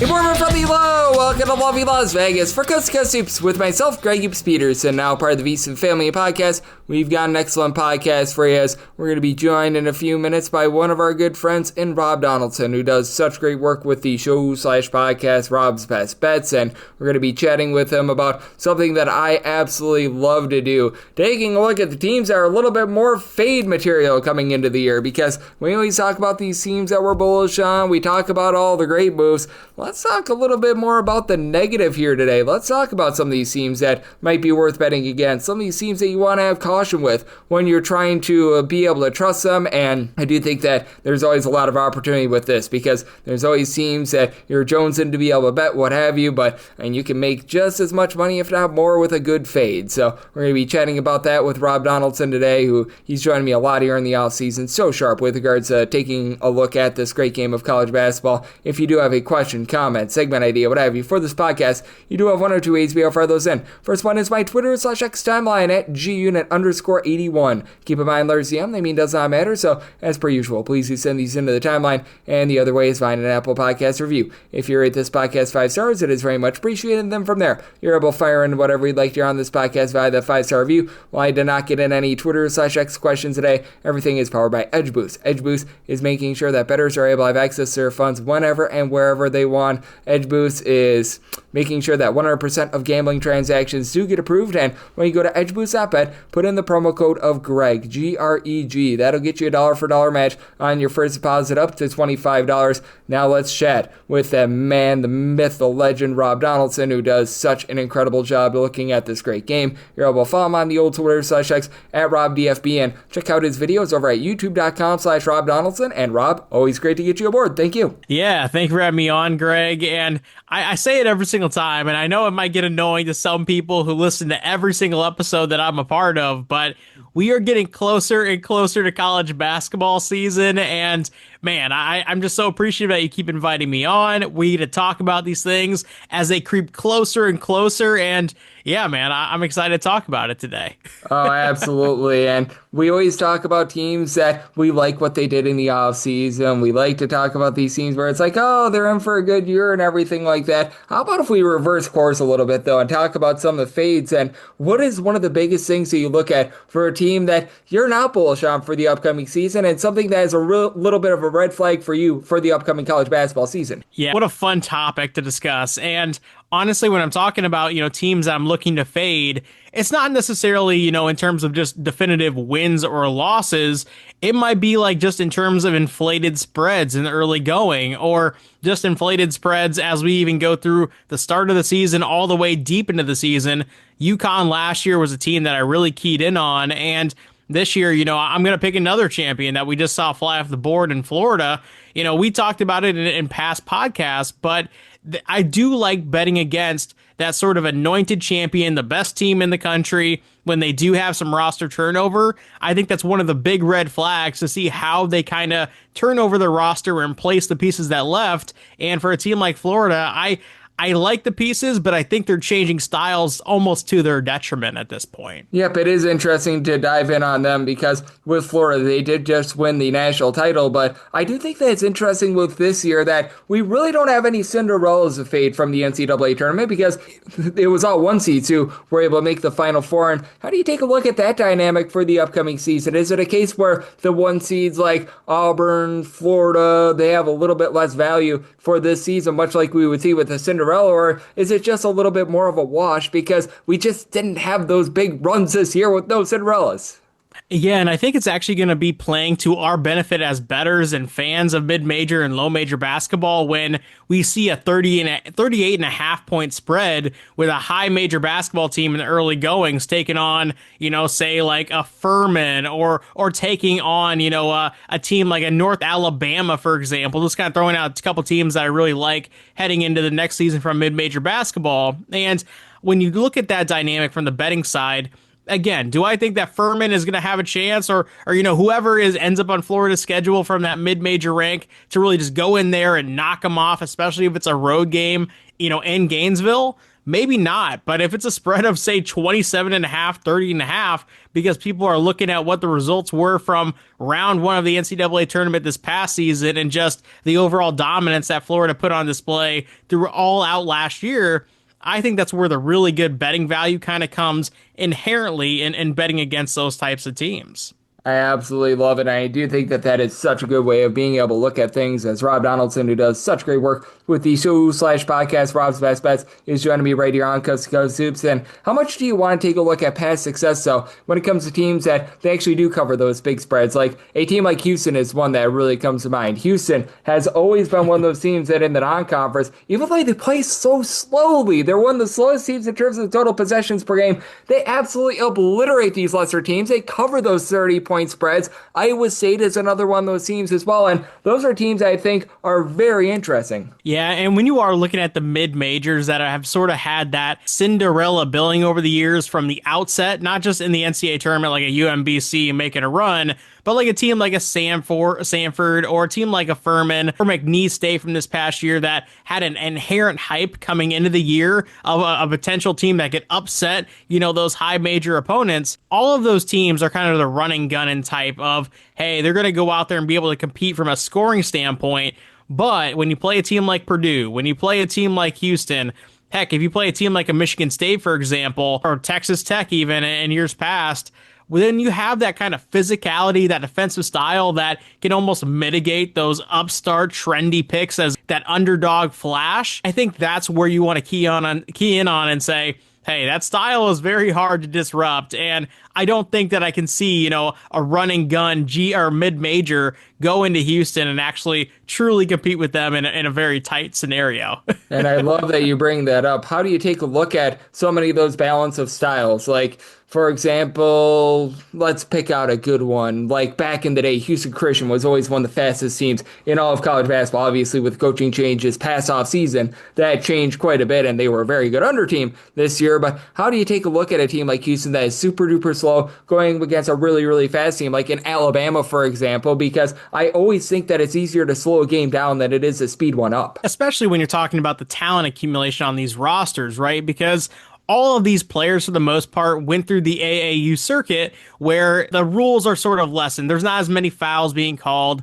Informer from below, welcome to lovely Las Vegas for Coast to Coast Hoops with myself, Greg Hoops Peterson, now part of the VSiN Family Podcast. We've got an excellent podcast for you as we're going to be joined in a few minutes by one of our good friends in Rob Donaldson, who does such great work with the show/podcast, Rob's Best Bets, and we're going to be chatting with him about something that I absolutely love to do, taking a look at the teams that are a little bit more fade material coming into the year, because we always talk about these teams that we're bullish on, we talk about all the great moves. Let's talk a little bit more about the negative here today. Let's talk about some of these teams that might be worth betting against, some of these teams that you want to have caution with when you're trying to be able to trust them. And I do think that there's always a lot of opportunity with this, because there's always teams that you're jonesing to be able to bet, what have you, and you can make just as much money, if not more, with a good fade. So we're going to be chatting about that with Rob Donaldson today, who he's joining me a lot here in the offseason, so sharp with regards to taking a look at this great game of college basketball. If you do have a question, comment, segment idea, what have you, for this podcast, you do have one or two ways to be able to fire those in. First one is my Twitter/X timeline at gunit_81. Keep in mind, letters CM, they mean does not matter, so as per usual, please do send these into the timeline. And the other way is find an Apple Podcast review. If you rate this podcast 5 stars, it is very much appreciated. And then from there, you're able to fire in whatever you'd like to hear on this podcast via that 5-star review. While I did not get in any Twitter/X questions today, everything is powered by Edge Boost. Edge Boost is making sure that bettors are able to have access to their funds whenever and wherever they want. Edge Boost is making sure that 100% of gambling transactions do get approved. And when you go to edgeboost.bet, put in the promo code of Greg, G-R-E-G. That'll get you a dollar for dollar match on your first deposit up to $25. Now let's chat with the man, the myth, the legend, Rob Donaldson, who does such an incredible job looking at this great game. You're able to follow him on the old Twitter/X at RobDFB, and check out his videos over at youtube.com/Rob Donaldson. And Rob, always great to get you aboard. Thank you. Yeah, thank you for having me on, Greg. And I say it every single time, and I know it might get annoying to some people who listen to every single episode that I'm a part of, but we are getting closer and closer to college basketball season, and man, I'm just so appreciative that you keep inviting me on. We get to talk about these things as they creep closer and closer, and yeah, man, I'm excited to talk about it today. Oh, absolutely. And we always talk about teams that we like what they did in the offseason. We like to talk about these teams where it's like, oh, they're in for a good year and everything like that. How about if we reverse course a little bit, though, and talk about some of the fades? And what is one of the biggest things that you look at for a team that you're not bullish on for the upcoming season, and something that is a little bit of a red flag for you for the upcoming college basketball season? Yeah, what a fun topic to discuss. And honestly, when I'm talking about, teams that I'm looking to fade, it's not necessarily, in terms of just definitive wins or losses. It might be like just in terms of inflated spreads in the early going, or just inflated spreads as we even go through the start of the season all the way deep into the season. UConn last year was a team that I really keyed in on, and this year, I'm going to pick another champion that we just saw fly off the board in Florida. We talked about it in past podcasts, but I do like betting against that sort of anointed champion, the best team in the country, when they do have some roster turnover. I think that's one of the big red flags to see how they kind of turn over the roster and place the pieces that left. And for a team like Florida, I like the pieces, but I think they're changing styles almost to their detriment at this point. Yep, it is interesting to dive in on them, because with Florida, they did just win the national title, but I do think that it's interesting with this year that we really don't have any Cinderellas to fade from the NCAA tournament, because it was all one seeds who were able to make the Final Four. And how do you take a look at that dynamic for the upcoming season? Is it a case where the one seeds like Auburn, Florida, they have a little bit less value for this season, much like we would see with the Cinderella? Or is it just a little bit more of a wash because we just didn't have those big runs this year with no Cinderellas? Yeah, and I think it's actually going to be playing to our benefit as bettors and fans of mid-major and low-major basketball when we see a 38.5 point spread with a high major basketball team in the early goings taking on, say like a Furman or taking on, a team like a North Alabama, for example. Just kind of throwing out a couple teams that I really like heading into the next season from mid-major basketball. And when you look at that dynamic from the betting side, again, do I think that Furman is going to have a chance, or whoever ends up on Florida's schedule from that mid-major rank to really just go in there and knock them off, especially if it's a road game, in Gainesville? maybe not. But if it's a spread of, say, 27.5, 30.5, because people are looking at what the results were from round one of the NCAA tournament this past season and just the overall dominance that Florida put on display through all out last year, I think that's where the really good betting value kind of comes inherently in betting against those types of teams. I absolutely love it. And I do think that that is such a good way of being able to look at things, as Rob Donaldson, who does such great work with the show/podcast, Rob's Best Bets, is joining me right here on Coast to Coast Hoops. And how much do you want to take a look at past success, though, when it comes to teams that they actually do cover those big spreads? Like a team like Houston is one that really comes to mind. Houston has always been one of those teams that in the non-conference, even though they play so slowly, they're one of the slowest teams in terms of total possessions per game. They absolutely obliterate these lesser teams. They cover those 30-point spreads. Iowa State is another one of those teams as well, and those are teams I think are very interesting. Yeah, and when you are looking at the mid-majors that have sort of had that Cinderella billing over the years from the outset, not just in the NCAA tournament like a UMBC making a run, but like a team like a Sanford or a team like a Furman or McNeese State from this past year that had an inherent hype coming into the year of a potential team that could upset, those high major opponents. All of those teams are kind of the running gun and type of, hey, they're going to go out there and be able to compete from a scoring standpoint. But when you play a team like Purdue, when you play a team like Houston, heck, if you play a team like a Michigan State, for example, or Texas Tech even in years past, well, then you have that kind of physicality, that defensive style that can almost mitigate those upstart trendy picks as that underdog flash. I think that's where you want to key in on and say, hey, that style is very hard to disrupt, and I don't think that I can see, a running gun or mid-major go into Houston and actually truly compete with them in a very tight scenario. And I love that you bring that up. How do you take a look at so many of those balance of styles? Like, for example, let's pick out a good one. Like back in the day, Houston Christian was always one of the fastest teams in all of college basketball. Obviously, with coaching changes past off season, that changed quite a bit, and they were a very good under team this year. But how do you take a look at a team like Houston that is super duper slow going against a really, really fast team like in Alabama, for example? Because I always think that it's easier to slow a game down than it is to speed one up. Especially when you're talking about the talent accumulation on these rosters, right? Because all of these players, for the most part, went through the AAU circuit where the rules are sort of lessened. There's not as many fouls being called.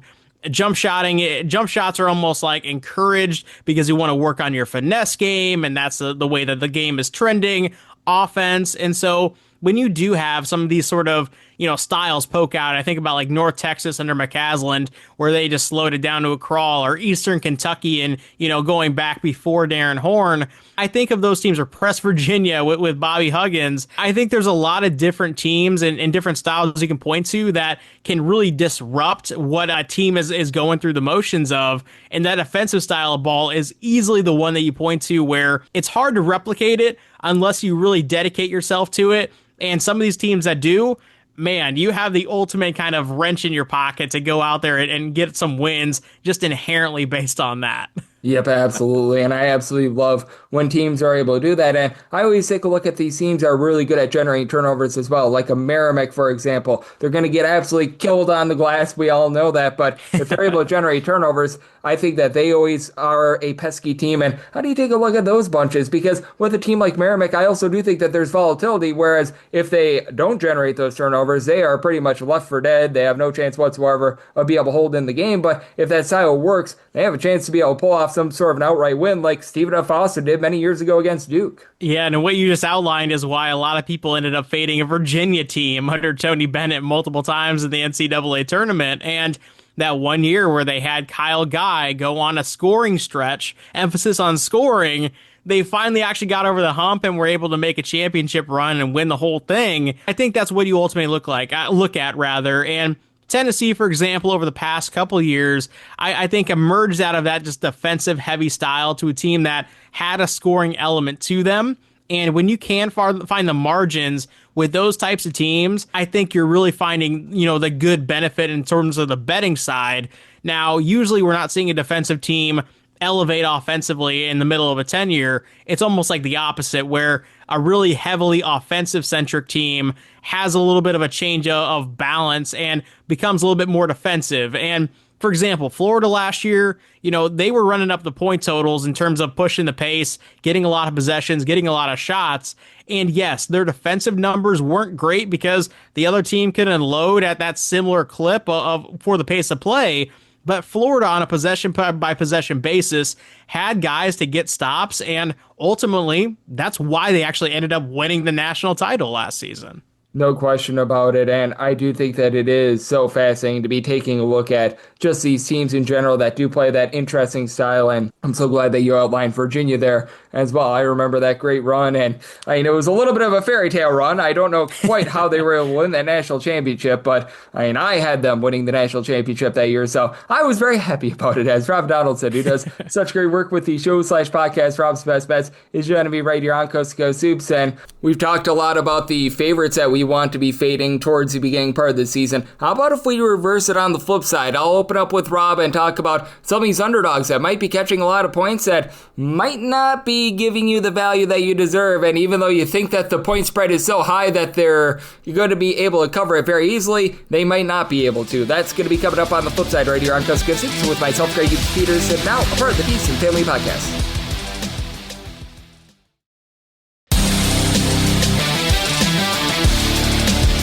Jump shots are almost like encouraged because you want to work on your finesse game, and that's the way that the game is trending, offense. And so when you do have some of these sort of, styles poke out, I think about like North Texas under McCasland, where they just slowed it down to a crawl, or Eastern Kentucky and, going back before Darren Horn. I think of those teams, or Press Virginia with Bobby Huggins. I think there's a lot of different teams and different styles you can point to that can really disrupt what a team is going through the motions of. And that offensive style of ball is easily the one that you point to where it's hard to replicate it unless you really dedicate yourself to it. And some of these teams that do, man, you have the ultimate kind of wrench in your pocket to go out there and get some wins just inherently based on that. Yep, absolutely. And I absolutely love when teams are able to do that. And I always take a look at these teams that are really good at generating turnovers as well. Like a Merrimack, for example. They're going to get absolutely killed on the glass. We all know that. But if they're able to generate turnovers, I think that they always are a pesky team. And how do you take a look at those bunches? Because with a team like Merrimack, I also do think that there's volatility. Whereas if they don't generate those turnovers, they are pretty much left for dead. They have no chance whatsoever of being able to hold in the game. But if that style works, they have a chance to be able to pull off some sort of an outright win like Stephen F. Austin did many years ago against Duke. Yeah, and what you just outlined is why a lot of people ended up fading a Virginia team under Tony Bennett multiple times in the NCAA tournament. And that one year where they had Kyle Guy go on a scoring stretch, emphasis on scoring, they finally actually got over the hump and were able to make a championship run and win the whole thing. I think that's what you ultimately look at. And Tennessee, for example, over the past couple years, I think emerged out of that just defensive heavy style to a team that had a scoring element to them. And when you can find the margins with those types of teams, I think you're really finding, the good benefit in terms of the betting side. Now, usually we're not seeing a defensive team elevate offensively in the middle of a 10-year. It's almost like the opposite, where a really heavily offensive-centric team has a little bit of a change of balance and becomes a little bit more defensive. And For example, Florida last year, they were running up the point totals in terms of pushing the pace, getting a lot of possessions, getting a lot of shots. And yes, their defensive numbers weren't great because the other team could unload at that similar clip for the pace of play. But Florida, on a possession by possession basis, had guys to get stops. And ultimately, that's why they actually ended up winning the national title last season. No question about it, and I do think that it is so fascinating to be taking a look at just these teams in general that do play that interesting style, and I'm so glad that you outlined Virginia there as well. I remember that great run, and it was a little bit of a fairy tale run. I don't know quite how they were able to win that national championship, but I had them winning the national championship that year, so I was very happy about it. As Rob Donaldson, who does such great work with the show/podcast, Rob's Best Bets, is going to be right here on Coast to Coast Hoops, and we've talked a lot about the favorites that we want to be fading towards the beginning part of the season. How about if we reverse it on the flip side? I'll open up with Rob and talk about some of these underdogs that might be catching a lot of points that might not be giving you the value that you deserve. And even though you think that the point spread is so high that you're going to be able to cover it very easily, they might not be able to. That's going to be coming up on the flip side right here on Coast to Coast Hoops with myself, Greg Peters, and now a part of the Beast and Family Podcast.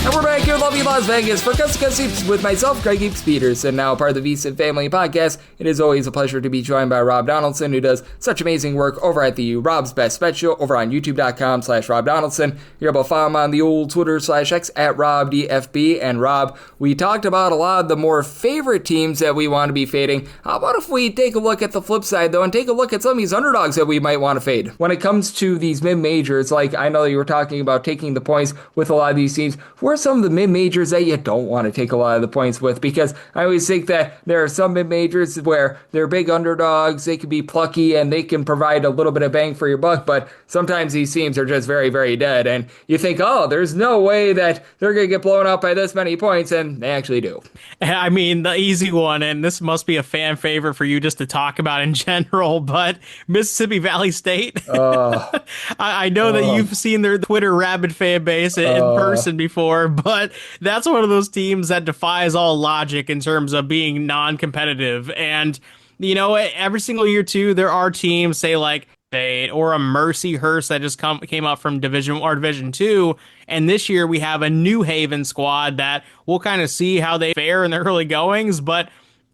And we're back here in lovely Las Vegas for Coast to Coast Hoops with myself, Greg Peters, and now part of the VSiN Family Podcast. It is always a pleasure to be joined by Rob Donaldson, who does such amazing work over at the Rob's Best Bet Show over on youtube.com/Rob Donaldson. You're able to follow him on the old Twitter/X at RobDFB. And Rob, we talked about a lot of the more favorite teams that we want to be fading. How about if we take a look at the flip side, though, and take a look at some of these underdogs that we might want to fade? When it comes to these mid-majors, like I know that you were talking about taking the points with a lot of these teams, who are some of the mid-majors that you don't want to take a lot of the points with? Because I always think that there are some mid-majors where they're big underdogs, they can be plucky, and they can provide a little bit of bang for your buck, but sometimes these teams are just very, very dead, and you think, oh, there's no way that they're going to get blown out by this many points, and they actually do. I mean, the easy one, and this must be a fan favorite for you just to talk about in general, but Mississippi Valley State. I know that you've seen their Twitter rabid fan base in person before, but that's one of those teams that defies all logic in terms of being non-competitive. And, every single year, too, there are teams, say, like State or a Mercyhurst that just came up from Division 2. And this year we have a New Haven squad that we'll kind of see how they fare in the early goings. But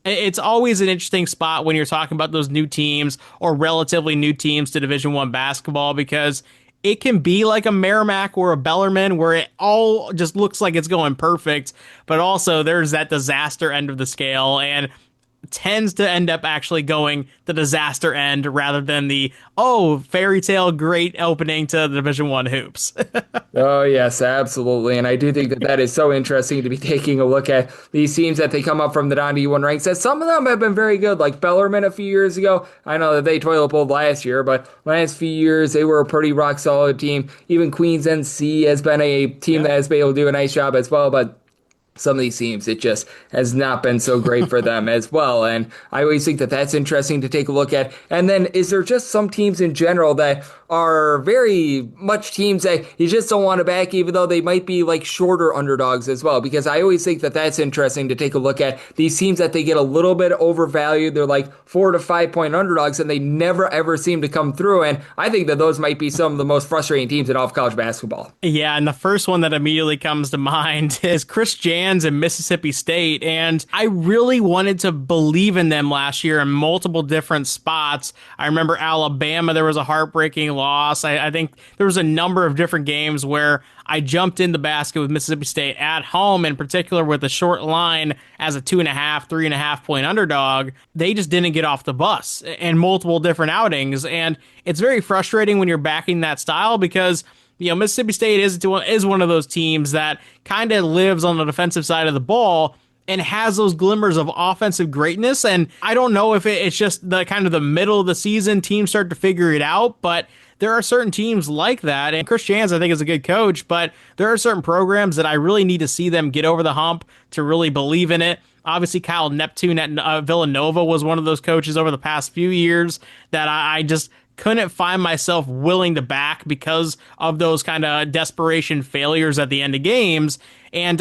it's always an interesting spot when you're talking about those new teams or relatively new teams to Division 1 basketball, because it can be like a Merrimack or a Bellarmine where it all just looks like it's going perfect, but also there's that disaster end of the scale, and tends to end up actually going the disaster end rather than the fairy tale great opening to the Division 1 hoops. Oh, yes, absolutely. And I do think that is so interesting to be taking a look at these teams that they come up from the non-D1 ranks. That some of them have been very good, like Bellarmine a few years ago. I know that they toilet bowled last year, but last few years they were a pretty rock solid team. Even Queens NC has been a team that has been able to do a nice job as well, but some of these teams, it just has not been so great for them as well. And I always think that that's interesting to take a look at. And then is there just some teams in general that are very much teams that you just don't want to back, even though they might be like shorter underdogs as well? Because I always think that that's interesting to take a look at these teams that they get a little bit overvalued. They're like 4 to 5 point underdogs and they never ever seem to come through. And I think that those might be some of the most frustrating teams in all of college basketball. Yeah, and the first one that immediately comes to mind is Chris Jans and Mississippi State. And I really wanted to believe in them last year in multiple different spots. I remember Alabama, there was a heartbreaking loss. I think there was a number of different games where I jumped in the basket with Mississippi State at home, in particular with a short line as a 2.5, 3.5 point underdog. They just didn't get off the bus in multiple different outings. And it's very frustrating when you're backing that style because Mississippi State is one of those teams that kind of lives on the defensive side of the ball and has those glimmers of offensive greatness. And I don't know if it's just the kind of the middle of the season teams start to figure it out, but there are certain teams like that. And Chris Jans, I think, is a good coach, but there are certain programs that I really need to see them get over the hump to really believe in it. Obviously, Kyle Neptune at Villanova was one of those coaches over the past few years that I just couldn't find myself willing to back because of those kind of desperation failures at the end of games. And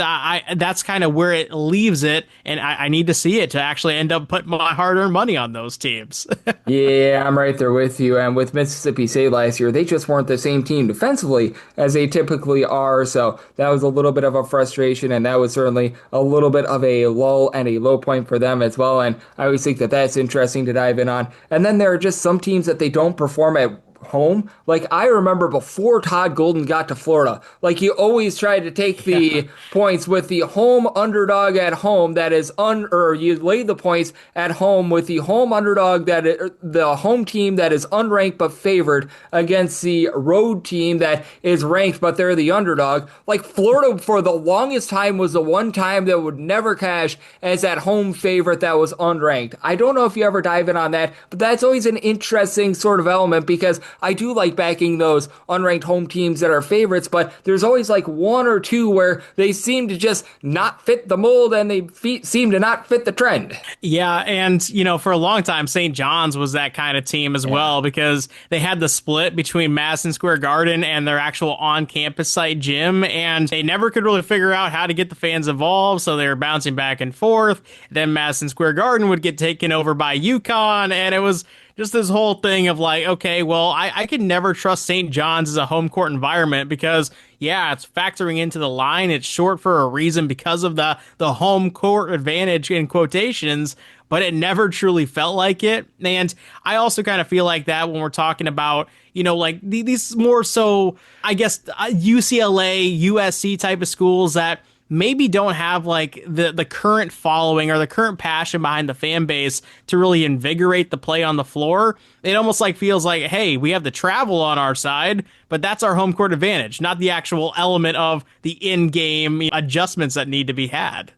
that's kind of where it leaves it. And I need to see it to actually end up putting my hard-earned money on those teams. Yeah, I'm right there with you. And with Mississippi State last year, they just weren't the same team defensively as they typically are. So that was a little bit of a frustration, and that was certainly a little bit of a lull and a low point for them as well. And I always think that that's interesting to dive in on. And then there are just some teams that they don't perform at home. Like I remember before Todd Golden got to Florida, like he always tried to take the points with the home underdog at home that is or you lay the points at home with the home underdog the home team that is unranked but favored against the road team that is ranked but they're the underdog. Like Florida for the longest time was the one time that would never cash as that home favorite that was unranked. I don't know if you ever dive in on that, but that's always an interesting sort of element because I do like backing those unranked home teams that are favorites, but there's always like one or two where they seem to just not fit the mold and they seem to not fit the trend. Yeah, and for a long time, St. John's was that kind of team as well because they had the split between Madison Square Garden and their actual on-campus site gym, and they never could really figure out how to get the fans involved, so they were bouncing back and forth. Then Madison Square Garden would get taken over by UConn, and it was just this whole thing of like, okay, well, I can never trust St. John's as a home court environment because, yeah, it's factoring into the line. It's short for a reason because of the home court advantage in quotations, but it never truly felt like it. And I also kind of feel like that when we're talking about, like these more so, I guess, UCLA, USC type of schools that maybe don't have like the current following or the current passion behind the fan base to really invigorate the play on the floor. It almost like feels like, hey, we have the travel on our side, but that's our home court advantage, not the actual element of the in-game adjustments that need to be had.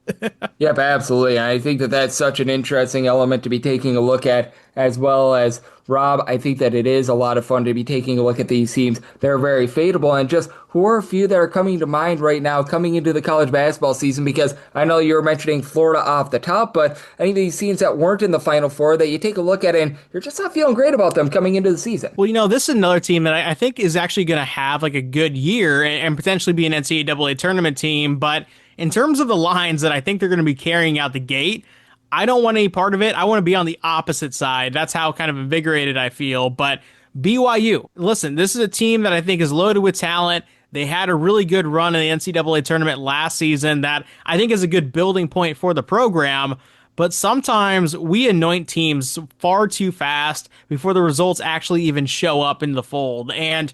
Yep, absolutely. And I think that that's such an interesting element to be taking a look at, as well as Rob. I think that it is a lot of fun to be taking a look at these teams. They're very fadeable, and just who are a few that are coming to mind right now coming into the college basketball season, because I know you were mentioning Florida off the top, but any of these teams that weren't in the Final Four that you take a look at and you're just not feeling great about them coming into the season. Well, this is another team that I think is actually going to have like a good year and potentially be an NCAA tournament team, but in terms of the lines that I think they're going to be carrying out the gate, I don't want any part of it. I want to be on the opposite side. That's how kind of invigorated I feel. But BYU, listen, this is a team that I think is loaded with talent. They had a really good run in the NCAA tournament last season that I think is a good building point for the program. But sometimes we anoint teams far too fast before the results actually even show up in the fold. And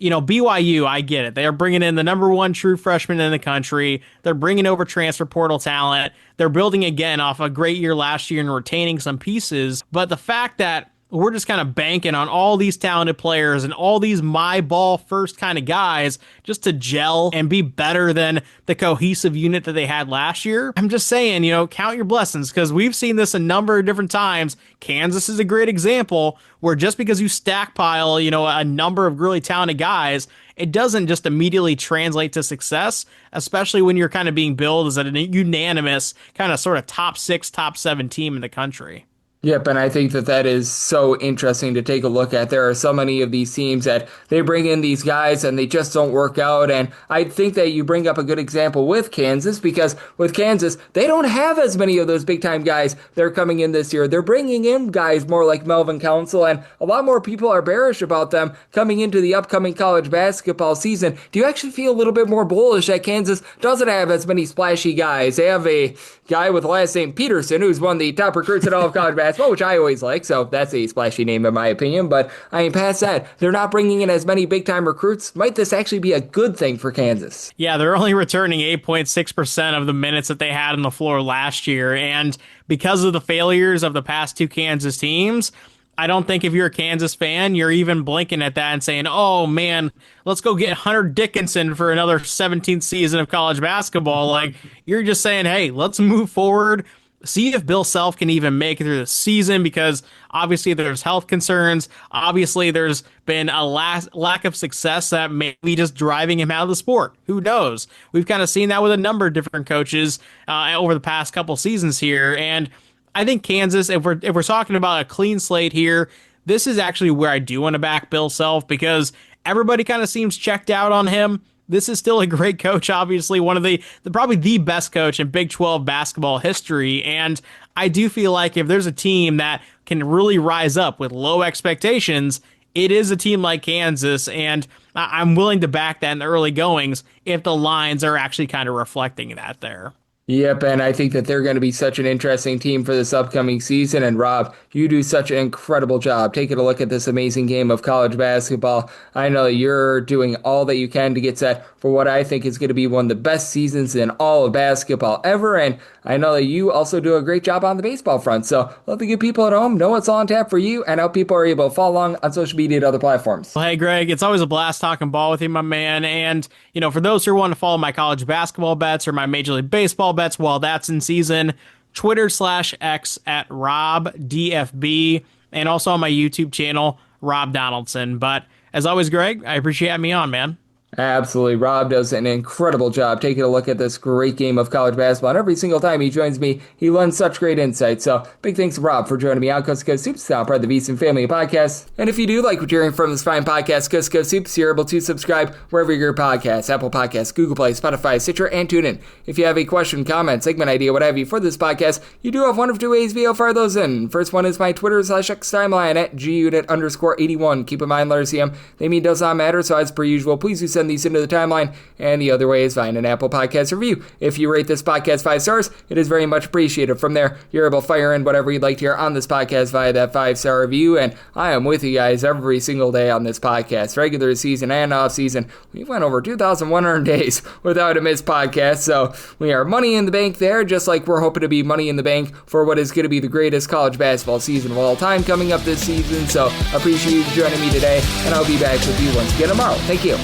BYU, I get it. They are bringing in the number one true freshman in the country. They're bringing over transfer portal talent. They're building again off a great year last year and retaining some pieces. But the fact that we're just kind of banking on all these talented players and all these my ball first kind of guys just to gel and be better than the cohesive unit that they had last year. I'm just saying, count your blessings, because we've seen this a number of different times. Kansas is a great example where just because you stackpile, a number of really talented guys, it doesn't just immediately translate to success, especially when you're kind of being billed as a unanimous kind of sort of top 6, top 7 team in the country. Yep, and I think that that is so interesting to take a look at. There are so many of these teams that they bring in these guys and they just don't work out. And I think that you bring up a good example with Kansas, because with Kansas, they don't have as many of those big-time guys that are coming in this year. They're bringing in guys more like Melvin Council, and a lot more people are bearish about them coming into the upcoming college basketball season. Do you actually feel a little bit more bullish that Kansas doesn't have as many splashy guys? They have a guy with the last name Peterson, who's one of the top recruits in all of college basketball, which I always like, so that's a splashy name in my opinion. But I mean, past that, they're not bringing in as many big-time recruits. Might this actually be a good thing for Kansas? Yeah, they're only returning 8.6% of the minutes that they had on the floor last year, and because of the failures of the past two Kansas teams, I don't think if you're a Kansas fan, you're even blinking at that and saying, oh man, let's go get Hunter Dickinson for another 17th season of college basketball. Like, you're just saying, hey, let's move forward, see if Bill Self can even make it through the season, because obviously there's health concerns. Obviously there's been a lack of success that may be just driving him out of the sport. Who knows? We've kind of seen that with a number of different coaches over the past couple seasons here. And I think Kansas, if we're talking about a clean slate here, this is actually where I do want to back Bill Self, because everybody kind of seems checked out on him. this is still a great coach, obviously one of the probably the best coach in Big 12 basketball history. And I do feel like if there's a team that can really rise up with low expectations, it is a team like Kansas, and I'm willing to back that in the early goings if the lines are actually kind of reflecting that there. Yep, and I think that they're going to be such an interesting team for this upcoming season. And Rob, you do such an incredible job taking a look at this amazing game of college basketball. I know that you're doing all that you can to get set for what I think is going to be one of the best seasons in all of basketball ever. And I know that you also do a great job on the baseball front. So let the good people at home know what's on tap for you and how people are able to follow along on social media and other platforms. Well, hey, Greg, it's always a blast talking ball with you, my man. And, for those who want to follow my college basketball bets or my Major League Baseball bets while that's in season, Twitter/X at RobDFB, and also on my YouTube channel, Rob Donaldson. But as always, Greg, I appreciate having me on, man. Absolutely. Rob does an incredible job taking a look at this great game of college basketball. And every single time he joins me, he lends such great insight. So big thanks to Rob for joining me on Coast to Coast Hoops, now part of the VSiN Family Podcast. And if you do like what you're hearing from this fine podcast, Coast to Coast Hoops, you're able to subscribe wherever you get your podcasts, Apple Podcasts, Google Play, Spotify, Stitcher, and TuneIn. If you have a question, comment, segment idea, what have you for this podcast, you do have one of two ways to fire those in. First one is my Twitter/X timeline at @GUnit_81. Keep in mind, letters CM, they mean does not matter. So as per usual, please do send these into the timeline. And the other way is find an Apple Podcast review. If you rate this podcast 5 stars, it is very much appreciated. From there, you're able to fire in whatever you'd like to hear on this podcast via that 5-star review. And I am with you guys every single day on this podcast, regular season and off season. We went over 2,100 days without a missed podcast. So we are money in the bank there, just like we're hoping to be money in the bank for what is going to be the greatest college basketball season of all time coming up this season. So appreciate you joining me today, and I'll be back with you once again tomorrow. Thank you.